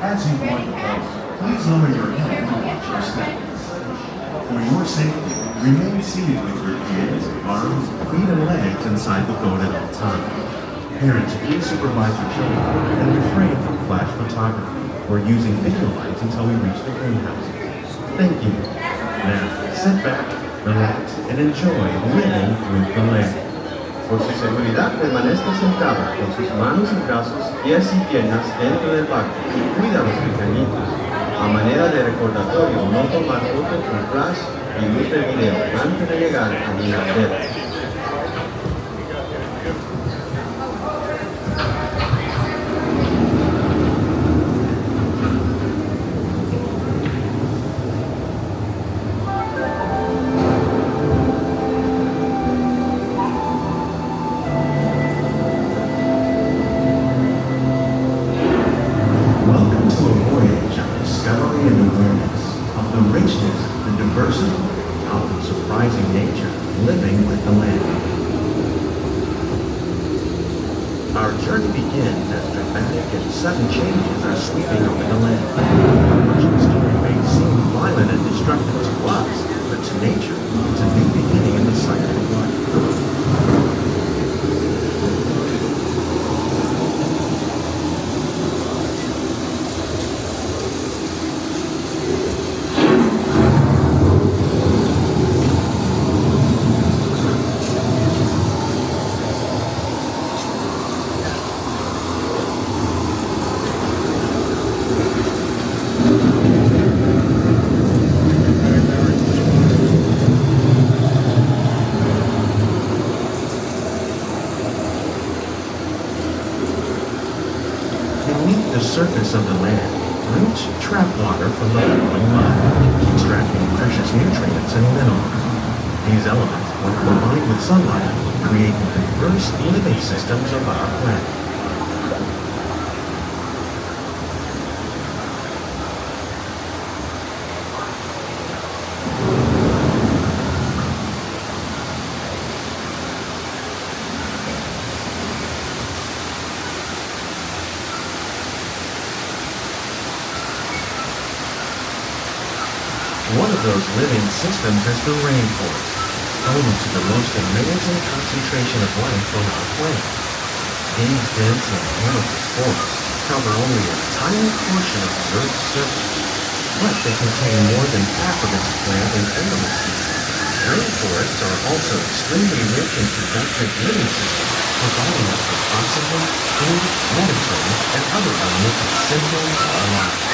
As you board the boat, please lower your head and watch your step. For your safety, remain seated with your hands, arms, feet, and legs inside the boat at all times. Parents, please supervise your children and refrain from flash photography or using video lights until we reach the greenhouse. Thank you. Now, sit back, relax, and enjoy living with the land. Por su seguridad, permanezca sentado con sus manos y brazos, pies y piernas dentro del barco y cuida a los pequeñitos. A manera de recordatorio, no tomar fotos con flash y luz de video antes de llegar a mi bandera. Our journey begins as dramatic and sudden changes are sweeping over the land. Much of the story may seem violent and destructive to us, but to nature, it's a new beginning in the cycle of life. The surface of the land, roots trap water from the flowing mud, extracting precious nutrients and minerals. These elements, when combined with sunlight, create the diverse living systems of our planet. One of those living systems is the rainforest, home to the most amazing concentration of life on our planet. These dense and amorphous forests cover only a tiny portion of the Earth's surface, but they contain more than half of its plant and animal species. Rainforests are also extremely rich in productive living systems, providing us with oxygen, food, medicine, and other elements essential to our lives.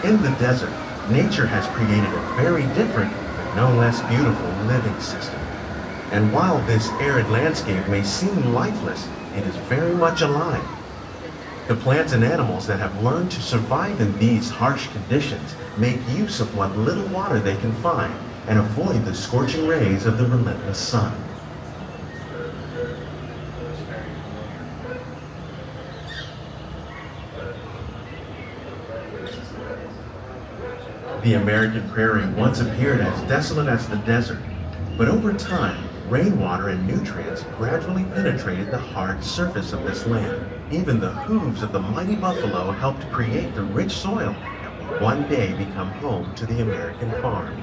In the desert, nature has created a very different, but no less beautiful living system. And while this arid landscape may seem lifeless, it is very much alive. The plants and animals that have learned to survive in these harsh conditions make use of what little water they can find and avoid the scorching rays of the relentless sun. The American prairie once appeared as desolate as the desert, but over time, rainwater and nutrients gradually penetrated the hard surface of this land. Even the hooves of the mighty buffalo helped create the rich soil that will one day become home to the American farm.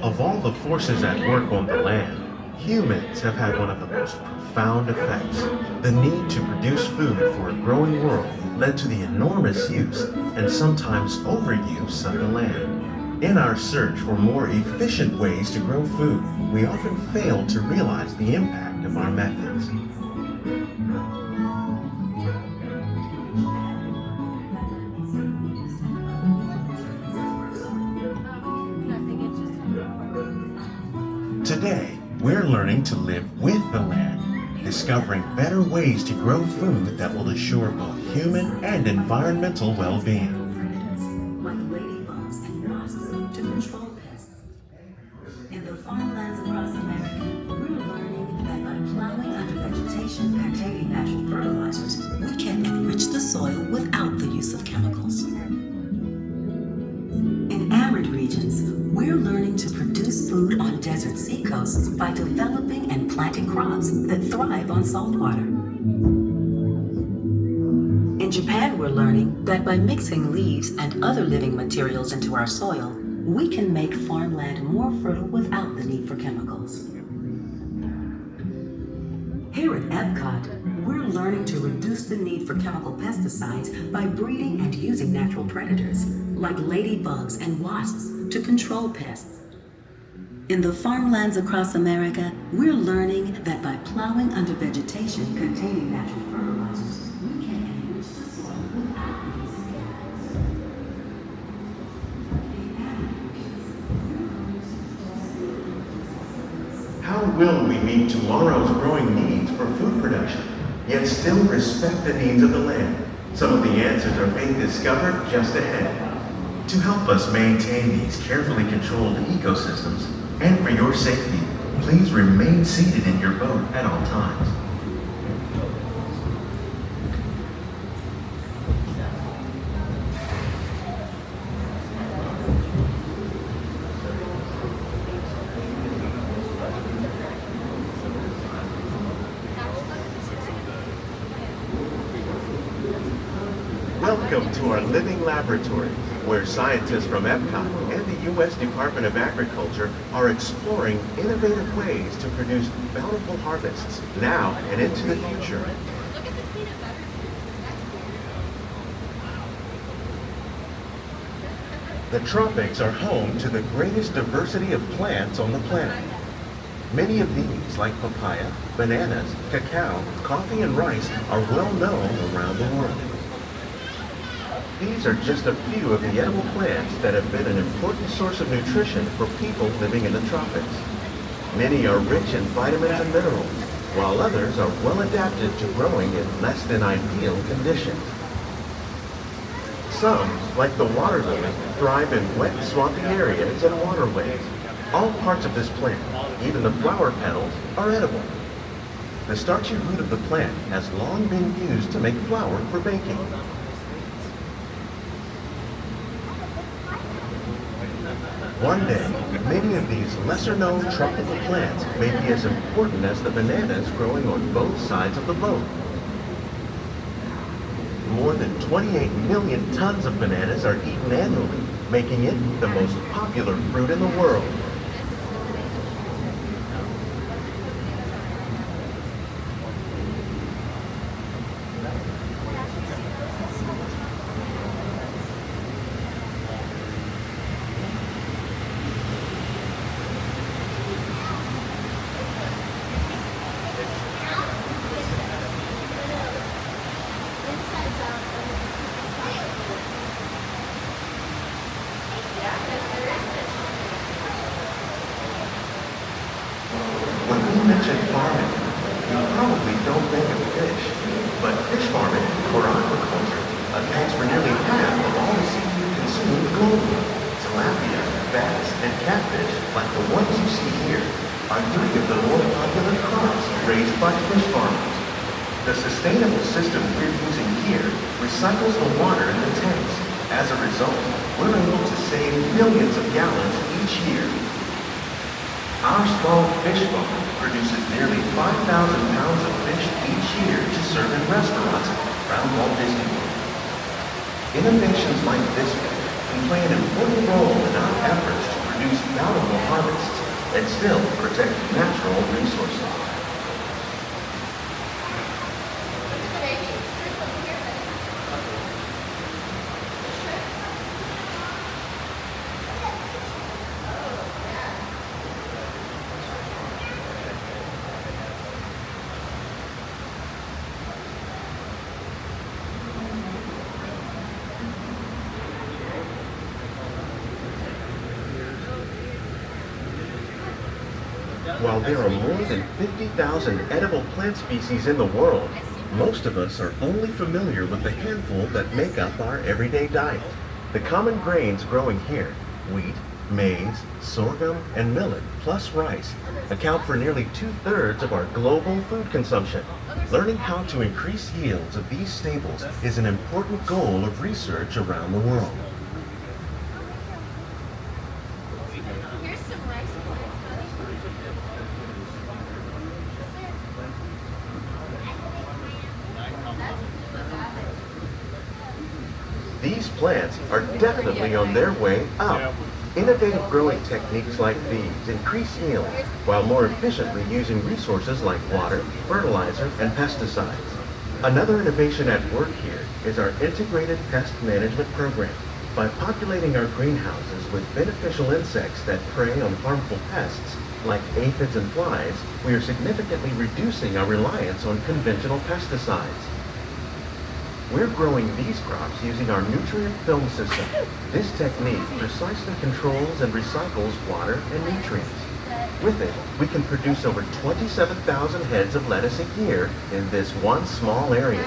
Of all the forces at work on the land, humans have had one of the most profound effects. The need to produce food for a growing world led to the enormous use and sometimes overuse of the land. In our search for more efficient ways to grow food, we often fail to realize the impact of our methods. learning to live with the land, discovering better ways to grow food that will assure both human and environmental well-being. Like ladybugs and wasps to control pests. In the farmlands across America, we're learning that by plowing under vegetation containing natural fertilizers, we can enrich the soil without the use of chemicals. In arid regions, we're learning to produce food on desert seacoasts by developing and planting crops that thrive on salt water. In Japan, we're learning that by mixing leaves and other living materials into our soil, we can make farmland more fertile without the need for chemicals. Here at EPCOT, we're learning to reduce the need for chemical pesticides by breeding and using natural predators, like ladybugs and wasps, to control pests. In the farmlands across America, we're learning that by plowing under vegetation containing natural fertilizers, we can enrich the soil without the use of chemicals. How will we meet tomorrow's growing needs for food production, yet still respect the needs of the land? Some of the answers are being discovered just ahead. To help us maintain these carefully controlled ecosystems, and for your safety, please remain seated in your boat at all times. Welcome to our living laboratory, where scientists from EPCOT and the U.S. Department of Agriculture are exploring innovative ways to produce bountiful harvests now and into the future. The tropics are home to the greatest diversity of plants on the planet. Many of these, like papaya, bananas, cacao, coffee, and rice, are well known around the world. These are just a few of the edible plants that have been an important source of nutrition for people living in the tropics. Many are rich in vitamins and minerals, while others are well adapted to growing in less than ideal conditions. Some, like the water lily, thrive in wet, swampy areas and waterways. All parts of this plant, even the flower petals, are edible. The starchy root of the plant has long been used to make flour for baking. One day, many of these lesser-known tropical plants may be as important as the bananas growing on both sides of the boat. More than 28 million tons of bananas are eaten annually, making it the most popular fruit in the world. Mentioned farming, you probably don't think of fish, but fish farming, or aquaculture, accounts for nearly half of all the seafood consumed globally. Tilapia, bass, and catfish, like the ones you see here, are three of the more popular crops raised by fish farmers. The sustainable system we're using here recycles the water in the tanks. As a result, we're able to save millions of gallons each year. Our small fish farm produces nearly 5,000 pounds of fish each year to serve in restaurants around Walt Disney World. Innovations like this one can play an important role in our efforts to produce bountiful harvests and still protect natural resources. While there are more than 50,000 edible plant species in the world, most of us are only familiar with the handful that make up our everyday diet. The common grains growing here, wheat, maize, sorghum, and millet, plus rice, account for nearly 2/3 of our global food consumption. Learning how to increase yields of these staples is an important goal of research around the world. Here's some rice plants, These plants are definitely on their way up. Innovative growing techniques like these increase yield while more efficiently using resources like water, fertilizer, and pesticides. Another innovation at work here is our integrated pest management program. By populating our greenhouses with beneficial insects that prey on harmful pests, like aphids and flies, we are significantly reducing our reliance on conventional pesticides. We're growing these crops using our nutrient film system. This technique precisely controls and recycles water and nutrients. With it, we can produce over 27,000 heads of lettuce a year in this one small area.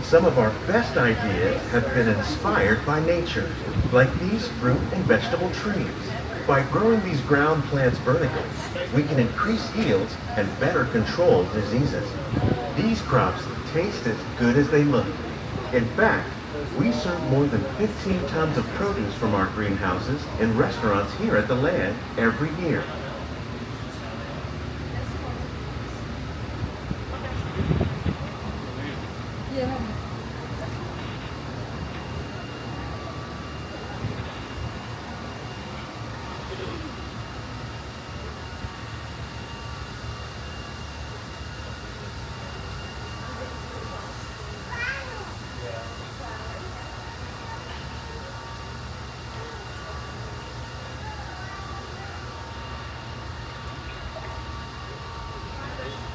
Some of our best ideas have been inspired by nature, like these fruit and vegetable trees. By growing these ground plants vertically, we can increase yields and better control diseases. These crops taste as good as they look. In fact, we serve more than 15 tons of produce from our greenhouses in restaurants here at the land every year.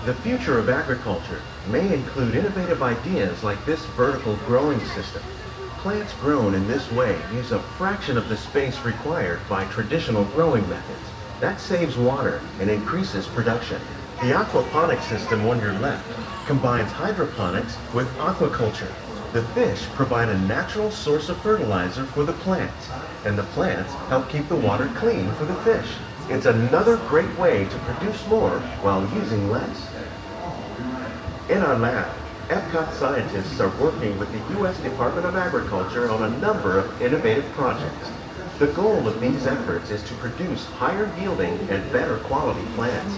The future of agriculture may include innovative ideas like this vertical growing system. Plants grown in this way use a fraction of the space required by traditional growing methods. That saves water and increases production. The aquaponic system on your left combines hydroponics with aquaculture. The fish provide a natural source of fertilizer for the plants, and the plants help keep the water clean for the fish. It's another great way to produce more while using less. In our lab, EPCOT scientists are working with the U.S. Department of Agriculture on a number of innovative projects. The goal of these efforts is to produce higher yielding and better quality plants.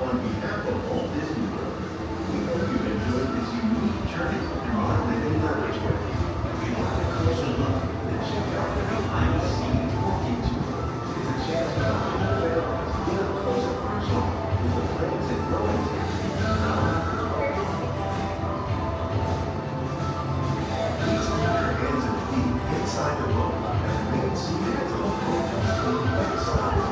On behalf of Walt Disney World, we hope you've enjoyed this unique journey through our living laboratory. If you'd like a closer look, then check out the behind-the-scenes walking tour. It's a chance to get up close and personal with the plants and growing techniques. Please keep your hands and feet inside the boat and remain seated until the boat comes to the backside.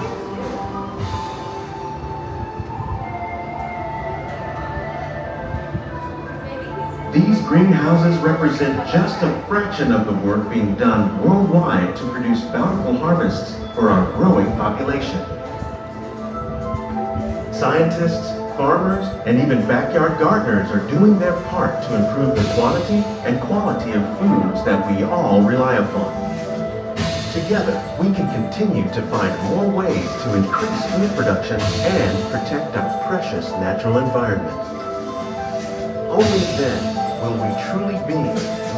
These greenhouses represent just a fraction of the work being done worldwide to produce bountiful harvests for our growing population. Scientists, farmers, and even backyard gardeners are doing their part to improve the quantity and quality of foods that we all rely upon. Together, we can continue to find more ways to increase food production and protect our precious natural environment. Only then will we truly be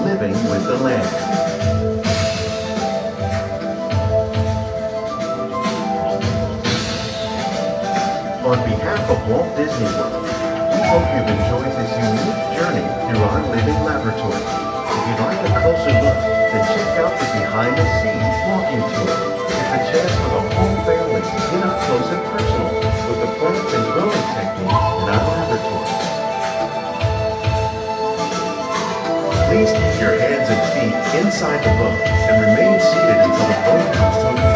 living with the land. On behalf of Walt Disney World, we hope you've enjoyed this unique journey through our living laboratory. If you'd like a closer look, then check out the behind-the-scenes walking tour. It's a a chance for the whole family to get up close and personal with the plants and growing techniques in our laboratory. Please keep your hands and feet inside the boat and remain seated until the boat comes to a